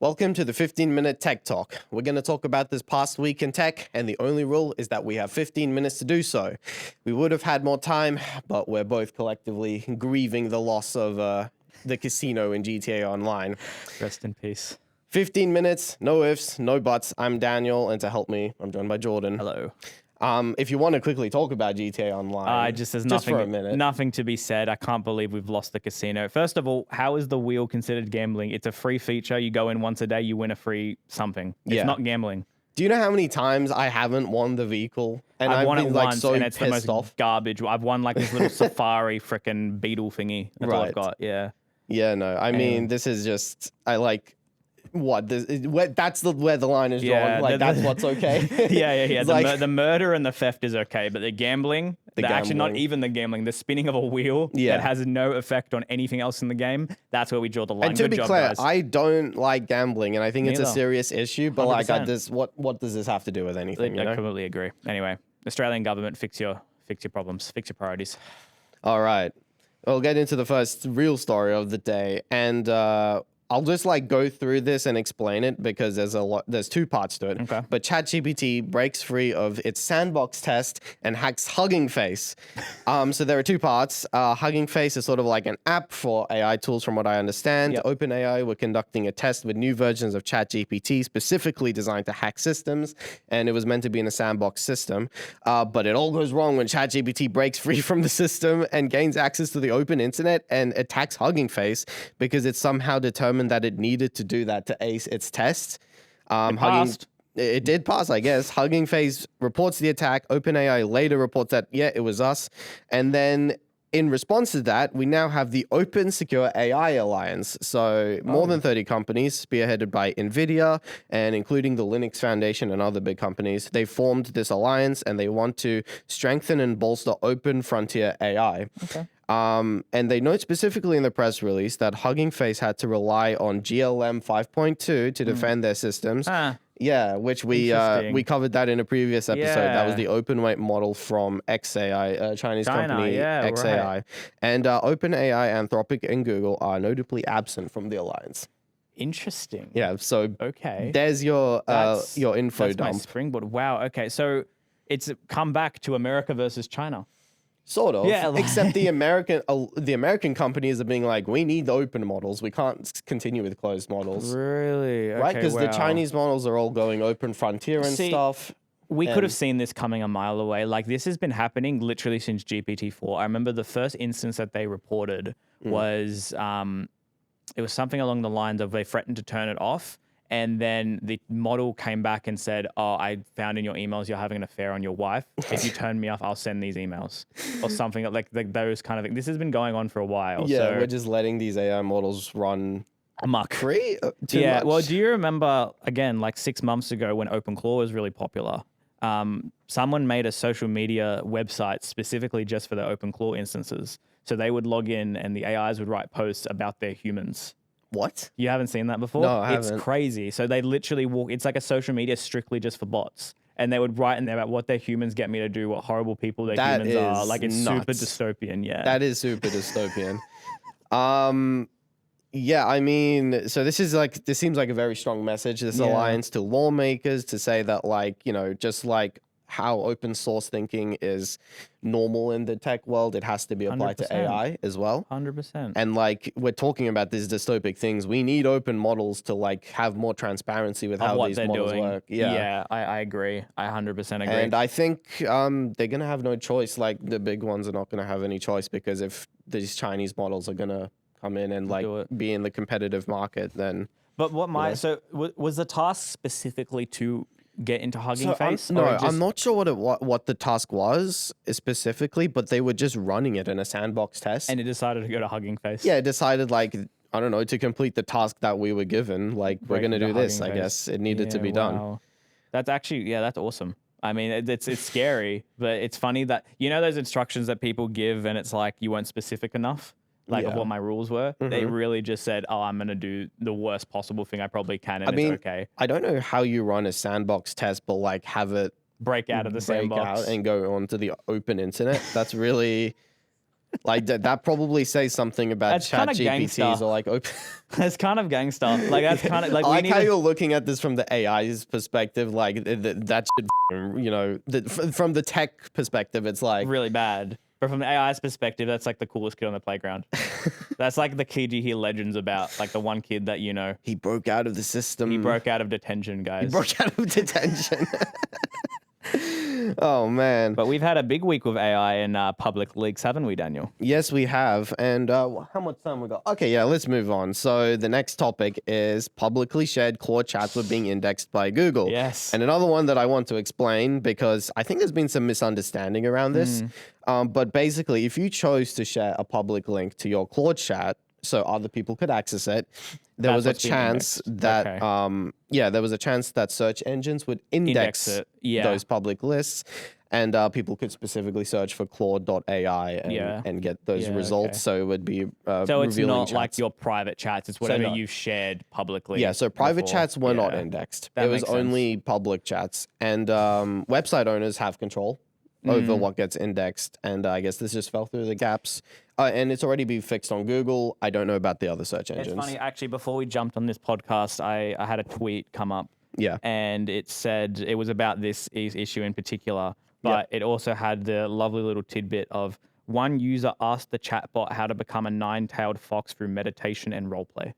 Welcome to the 15-minute Tech Talk. We're going to talk about this past week in tech, and the only rule is that we have 15 minutes to do so. We would have had more time, but we're both collectively grieving the loss of the casino in GTA Online. Rest in peace. 15 minutes, no ifs, no buts. I'm Daniel, and to help me, I'm joined by Jordan. Hello. If you want to quickly talk about GTA Online, There's for a minute. nothing to be said. I can't believe we've lost the casino. First of all, how is the wheel considered gambling? It's a free feature. You go in once a day, you win a free something. It's not gambling. Do you know how many times I haven't won the vehicle? And I've won been it like once, so and it's the pissed most off. garbage. I've won like this little safari freaking beetle thingy. That's all I've got. Yeah. Yeah, no. I mean, this is just that's where the line is drawn. Yeah, that's what's okay. Yeah. It's The murder and the theft is okay, but the gambling, actually not even the gambling, the spinning of a wheel that has no effect on anything else in the game, that's where we draw the line. And to Good be job, clear, guys. I don't like gambling, and I think it's a serious issue. But 100%. what does this have to do with anything? I completely agree. Anyway, Australian government, fix your problems, fix your priorities. All right, we'll get into the first real story of the day, and I'll just go through this and explain it because there's two parts to it. Okay. But ChatGPT breaks free of its sandbox test and hacks Hugging Face. So there are two parts. Hugging Face is sort of like an app for AI tools, from what I understand. Yep. OpenAI were conducting a test with new versions of ChatGPT specifically designed to hack systems, and it was meant to be in a sandbox system. But it all goes wrong when ChatGPT breaks free from the system and gains access to the open internet and attacks Hugging Face because it's somehow determined that it needed to do that to ace its test. It did pass, I guess. Hugging Face reports the attack. OpenAI later reports that, it was us. And then in response to that, we now have the Open Secure AI Alliance. So more than 30 companies, spearheaded by NVIDIA and including the Linux Foundation and other big companies, they formed this alliance and they want to strengthen and bolster open frontier AI. Okay. And they note specifically in the press release that Hugging Face had to rely on GLM 5.2 to defend their systems. Yeah, which we covered that in a previous episode. Yeah. That was the open weight model from XAI, Chinese company XAI. Right. And OpenAI, Anthropic, and Google are notably absent from the alliance. Interesting. Yeah, so okay. There's your info that's dump. my springboard. Wow. Okay, so it's come back to America versus China. Sort of, yeah, except the American companies are being like, we need the open models. We can't continue with closed models. Really? Okay, right? Because the wow. Chinese models are all going open frontier and stuff. We could have seen this coming a mile away. Like, this has been happening literally since GPT-4. I remember the first instance that they reported was it was something along the lines of they threatened to turn it off. And then the model came back and said, I found in your emails you're having an affair on your wife. If you turn me off, I'll send these emails. Or something like those kind of things. This has been going on for a while. Yeah, so we're just letting these AI models run amok. free? Too much? Well, do you remember, again, like 6 months ago when OpenClaw was really popular? Someone made a social media website specifically just for the OpenClaw instances. So they would log in and the AIs would write posts about their humans. What? You haven't seen that before? No, I haven't. It's crazy. So they literally walk, it's like a social media strictly just for bots. And they would write in there about what their humans get me to do, what horrible people their humans are. Like, it's super dystopian, yeah. That is super dystopian. Yeah, I mean, so this seems like a very strong message, this alliance to lawmakers to say that, just like how open source thinking is normal in the tech world, it has to be applied 100%. to AI as well. 100%. And we're talking about these dystopic things. We need open models to have more transparency with how these models work. Yeah, I agree. I 100% agree. And I think they're going to have no choice. Like, the big ones are not going to have any choice, because if these Chinese models are going to come in and be in the competitive market, then... But so was the task specifically to get into Hugging Face? I'm not sure what the task was specifically, but they were just running it in a sandbox test. And it decided to go to Hugging Face? Yeah, it decided, I don't know, to complete the task that we were given. We're going to do this, I guess. It needed to be done. That's actually, that's awesome. I mean, it's scary, but it's funny that, those instructions that people give and it's like you weren't specific enough? Of what my rules were. They really just said, I'm going to do the worst possible thing I probably can, and it's okay. I don't know how you run a sandbox test, but have it break out of the sandbox and go onto the open internet. That's really Like that probably says something about That's kinda ChatGPTs gangster. or like open. That's kind of gangster. Like that's kind of like I we like need how to, you're looking at this from the AI's perspective. Like that shit, from the tech perspective, it's like really bad. But from the AI's perspective, that's like the coolest kid on the playground. That's like the kid you hear legends about, like the one kid that he broke out of the system. he broke out of detention, He guys. broke out of detention. Oh man. But we've had a big week with AI and public leaks, haven't we, Daniel? Yes, we have. And how much time we got? Okay, yeah, let's move on. So the next topic is publicly shared Claude chats were being indexed by Google. Yes. And another one that I want to explain because I think there's been some misunderstanding around this. But basically, if you chose to share a public link to your Claude chat so other people could access it, there was a chance that there was a chance that search engines would index it. Yeah. those public lists. And people could specifically search for Claude.ai and get those results. So it would be so it's not chats. like your private chats. It's whatever you've shared publicly. Yeah, so private chats were not indexed. It was only public chats. And website owners have control over what gets indexed. And I guess this just fell through the gaps. And it's already been fixed on Google. I don't know about the other search engines. It's funny, actually, before we jumped on this podcast, I had a tweet come up. Yeah. And it said it was about this issue in particular. But it also had the lovely little tidbit of one user asked the chatbot how to become a nine-tailed fox through meditation and roleplay.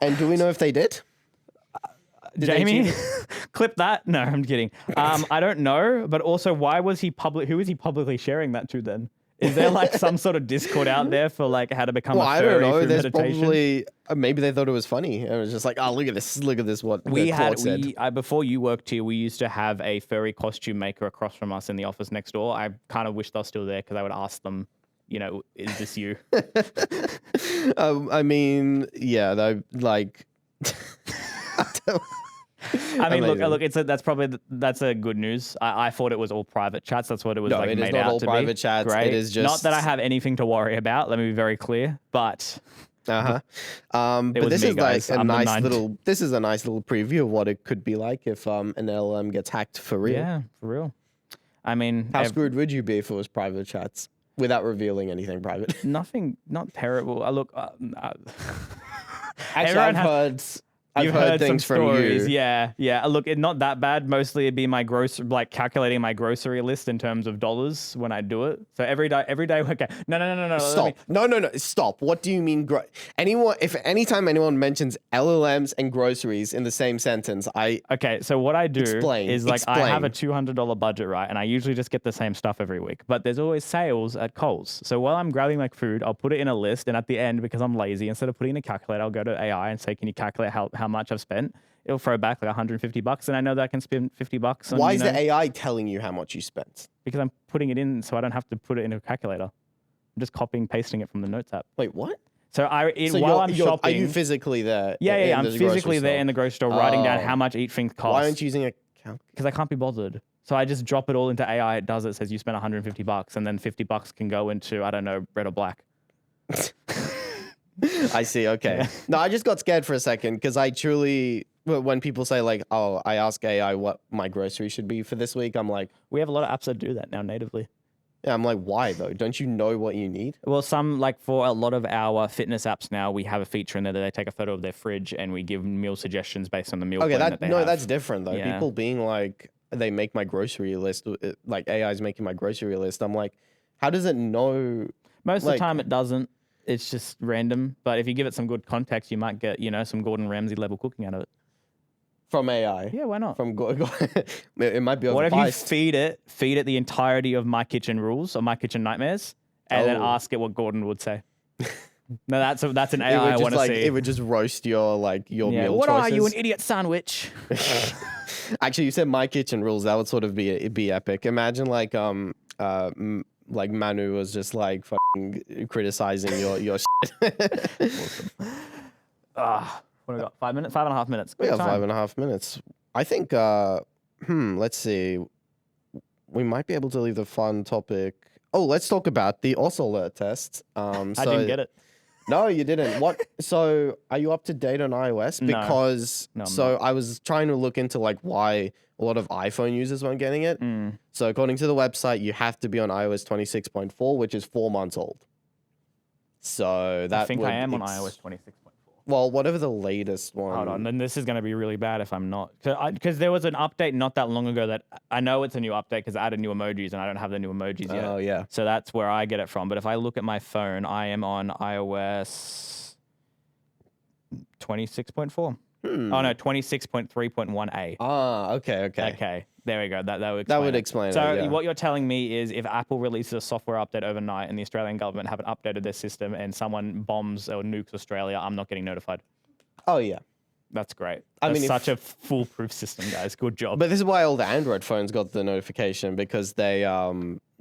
And do we know if they did? Jamie, clip that. No, I'm kidding. I don't know. But also, why was he who is he publicly sharing that to then? Is there like some sort of Discord out there for like how to become a furry I don't know. through There's meditation? probably maybe they thought it was funny. It was just like, oh, look at this. What Claude said. Before you worked here, we used to have a furry costume maker across from us in the office next door. I kind of wish they were still there because I would ask them, is this you? I mean, yeah, they like. I mean, look, that's a good news. I thought it was all private chats. That's what it was it is made not out all to private be. chats. Great. It is just not that I have anything to worry about. Let me be very clear. But but this is like a nice little. This is a nice little preview of what it could be like if an LLM gets hacked for real. Yeah, for real. I mean, how screwed would you be if it was private chats without revealing anything private? Nothing, not terrible. Look, Actually, I've heard things some from stories. you. Yeah. Look, it's not that bad. Mostly it'd be my calculating my grocery list in terms of dollars when I do it. So every day. Okay. No. Stop. No. Stop. What do you mean? Anytime anyone mentions LLMs and groceries in the same sentence, Okay. So what I do is I have a $200 budget, right? And I usually just get the same stuff every week. But there's always sales at Coles. So while I'm grabbing my food, I'll put it in a list, and at the end, because I'm lazy, instead of putting in a calculator, I'll go to AI and say, "Can you calculate how much I've spent?" It'll throw back like $150, and I know that I can spend $50 on. Why is the AI telling you how much you spent? Because I'm putting it in, so I don't have to put it in a calculator. I'm just copying, pasting it from the Notes app. Wait, what? So while I'm shopping, are you physically there? Yeah. I'm physically there in the grocery store, writing down how much each thing costs. Why aren't you using a calculator? Because I can't be bothered. So I just drop it all into AI. It does it. Says you spent $150, and then $50 can go into, I don't know, red or black. I see. Okay. Yeah. No, I just got scared for a second because I truly, when people say like, "Oh, I ask AI what my grocery should be for this week," I'm like, we have a lot of apps that do that now natively. Yeah, I'm like, why though? Don't you know what you need? Well, for a lot of our fitness apps now, we have a feature in there that they take a photo of their fridge and we give meal suggestions based on the meal plan that they have. That's different though. Yeah. People being like, they make my grocery list, like AI's making my grocery list. I'm like, how does it know? Most of the time it doesn't. It's just random. But if you give it some good context, you might get, some Gordon Ramsay level cooking out of it. From AI? Yeah, why not? It might be overpriced. What if you feed it the entirety of My Kitchen Rules or My Kitchen Nightmares, and then ask it what Gordon would say? No, that's an AI I want to see. It would just roast your meal choices. What are you, an idiot sandwich? Actually, you said My Kitchen Rules. That would sort of be epic. Imagine like Manu was just like fucking criticizing your shit. Awesome. What have we got? 5 minutes? 5.5 minutes. We got 5.5 minutes. I think, let's see. We might be able to leave the fun topic. Oh, let's talk about the AusAlert test. I didn't get it. No, you didn't. What? So, are you up to date on iOS? No. Because No, I'm so not. I was trying to look into like why a lot of iPhone users weren't getting it. Mm. So, according to the website, you have to be on iOS 26.4, which is 4 months old. So that I think would I am on iOS 26.4. well, whatever the latest one. Hold on, then this is going to be really bad if I'm not. Because there was an update not that long ago that I know it's a new update because I added new emojis and I don't have the new emojis yet. Oh yeah. So that's where I get it from. But if I look at my phone, I am on iOS 26.4. Oh no, 26.3.1a. Ah, okay. Okay, there we go. That Would explain it. So Yeah. what you're telling me is if Apple releases a software update overnight and the Australian government haven't updated their system and someone bombs or nukes Australia, I'm not getting notified. Oh yeah. That's great. I That's mean, such a foolproof system, guys. Good job. But this is why all the Android phones got the notification because they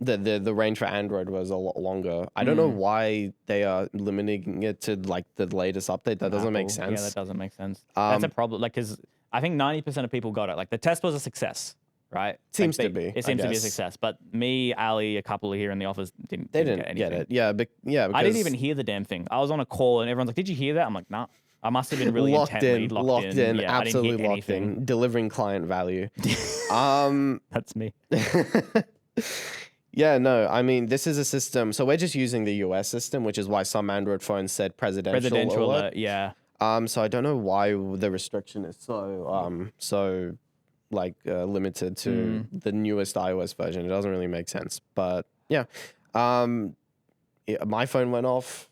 the range for Android was a lot longer. I don't know why they are limiting it to like the latest update. That doesn't make Apple. sense. Yeah, that doesn't make sense. That's a problem. Like, because I think 90% of people got it. Like, the test was a success, right? Seems to be, It I seems to be a guess. success. But me, Ali, a couple here in the office didn't. They didn't didn't get get anything. it. Yeah, because I didn't even hear the damn thing. I was on a call and everyone's like, "Did you hear that?" I'm like, "Nah." I must have been really locked intently in, locked in. Yeah, absolutely I didn't hear locked anything. in, delivering client value. That's me. Yeah, no, I mean, this is a system. So we're just using the US system, which is why some Android phones said presidential alert. Yeah. So I don't know why the restriction is so limited to the newest iOS version. It doesn't really make sense. But yeah, my phone went off.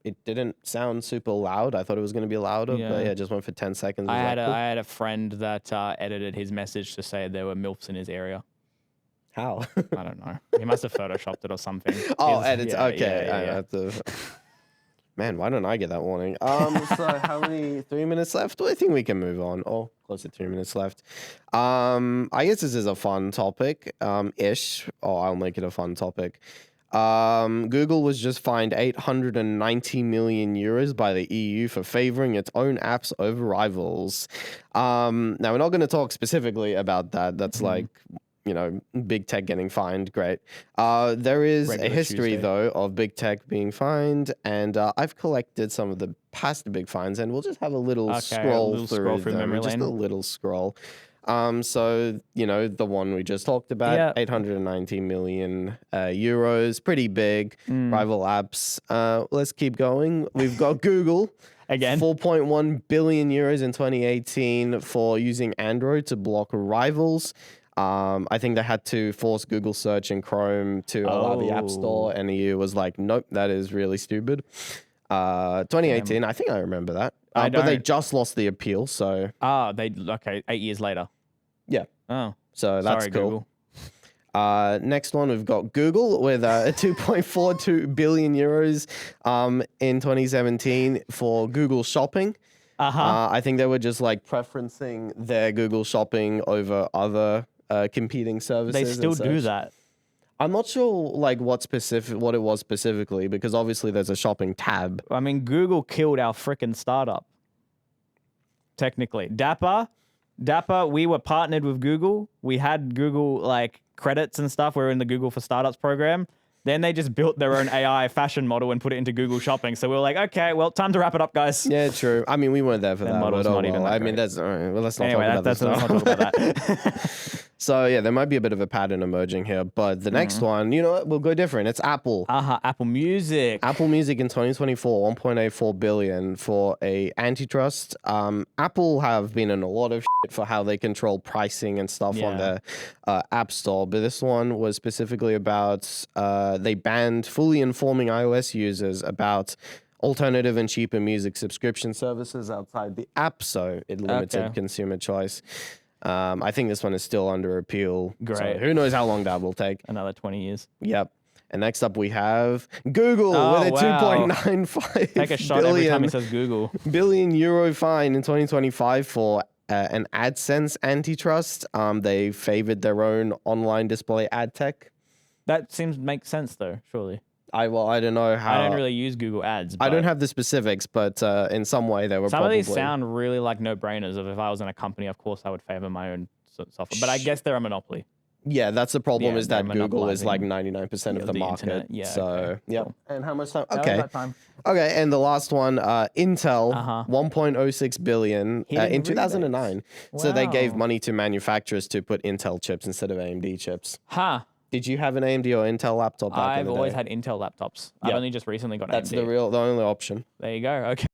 It didn't sound super loud. I thought it was going to be louder, but yeah, it just went for 10 seconds. I I had a friend that edited his message to say there were MILFs in his area. How? I don't know. He must have photoshopped it or something. Oh, edits. Okay. Yeah, I have to... Man, why don't I get that warning? So how many? 3 minutes left? I think we can move on. Oh, close to 3 minutes left. I guess this is a fun topic, ish. Oh, I'll make it a fun topic. Google was just fined 890 million euros by the EU for favoring its own apps over rivals. Now we're not going to talk specifically about that. That's like, big tech getting fined. Great. There is Regular a history Tuesday. though of big tech being fined, and I've collected some of the past big fines, and we'll just have a little scroll through them. memory Just lane. a little scroll. So, the one we just talked about, Yeah. 890 million euros, pretty big. Rival apps. Let's keep going. We've got Google. Again. 4.1 billion euros in 2018 for using Android to block rivals. I think they had to force Google search and Chrome to allow the App Store, and the EU was like, nope, that is really stupid. 2018, I think I remember that. But they just lost the appeal, so... 8 years later. Yeah. Oh. So that's Sorry, cool. Google. Next one, we've got Google with 2.42 billion euros in 2017 for Google Shopping. I think they were just like preferencing their Google Shopping over other competing services. They still and do such. that. I'm not sure like what it was specifically, because obviously there's a shopping tab. I mean, Google killed our frickin' startup. Technically. Dapper, we were partnered with Google. We had Google like credits and stuff. We were in the Google for Startups program. Then they just built their own AI fashion model and put it into Google Shopping. So we were like, okay, well, time to wrap it up, guys. Yeah, true. I mean, we weren't there for that. model's But not even that I mean, great. that's all right. Well, let's not Anyway, talk about let's this not now. talk about that. So yeah, there might be a bit of a pattern emerging here, but the next one, you know what? We'll go different. It's Apple. Apple Music. Apple Music in 2024, 1.84 billion for a antitrust. Apple have been in a lot of shit for how they control pricing and stuff on their app store, but this one was specifically about they banned fully informing iOS users about alternative and cheaper music subscription services outside the app, so it limited consumer choice. I think this one is still under appeal. Great. So who knows how long that will take. Another 20 years. Yep. And next up we have Google with a wow. 2.95 Take a shot every time he says Google. billion euro fine in 2025 for an AdSense antitrust. They favored their own online display ad tech. That seems make sense though, surely. I don't know how. I don't really use Google Ads. I but don't have the specifics, but in some way they were some probably... of these sound really like no-brainers. Of if I was in a company, of course I would favor my own software. But I guess they're a monopoly. Yeah, that's the problem Yeah, is they're that Google is like monopolizing 99% of the market. internet. Yeah. So, Okay. yeah. Cool. And how much time? That was Okay. that time. Okay, and the last one, Intel, Uh-huh. 1.06 billion Hidden in rebates. 2009. So they gave Wow. money to manufacturers to put Intel chips instead of AMD chips. Huh. Did you have an AMD or Intel laptop back in I've the always day? had Intel laptops. I've Yeah. only just recently got That's AMD. the only option. There you go. Okay.